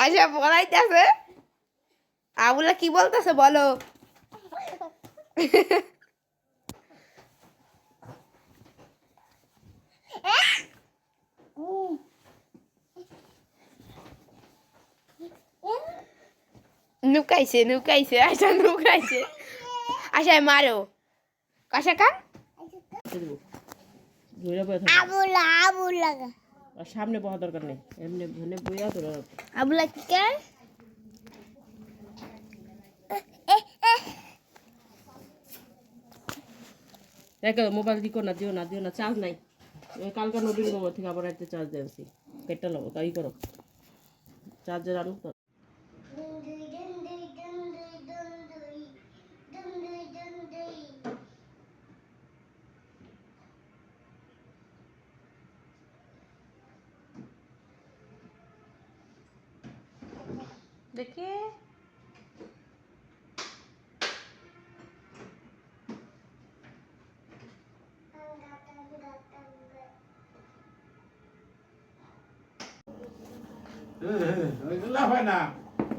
আচ্ছা বলাইতেছে আবুলা কি বলতেছে বলো নুকাইছে নুকাইছে আচ্ছা নুকাইছে আচ্ছা মারো কাশা কান আবুলা আবুলা সামনে বহা দরকার নেই এমনি এমনি বইয়া তোরা আবুলা কি কে দেখ মোবাইল দিও না চার্জ নাই ওই কালকে নবীন মোবাইল থেকে আবার একটা চার্জ দিয়েছি কেটে নেবো তাই করো চার্জার আনো তো দেখে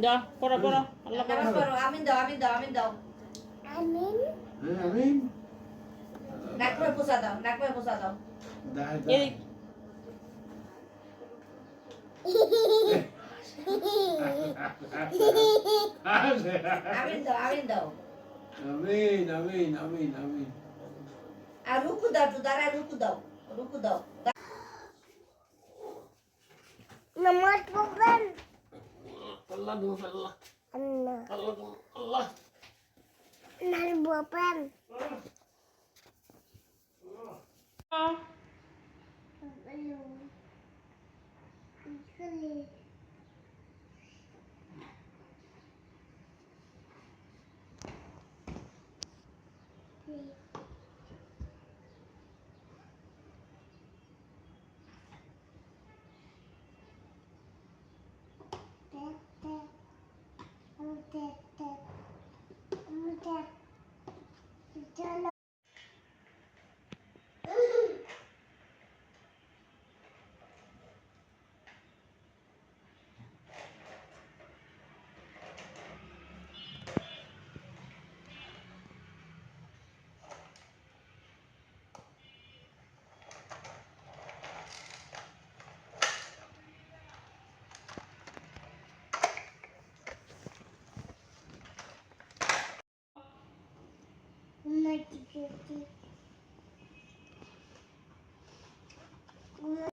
যা পড়ো আল্লাহ করো আমিন দাও আমিন দাও আমিন দাও আমিন Amin. নাক করে পোছা দাও এই আমিন দাও Amin, amin, amin, amin. আর রুকু দাও তো দাঁড়া রুকু দাও নামাজ পড়বেন Allah dulu, Allah. আল্লাহ Allah dulu, Allah. নাল পড়বেন হ্যালো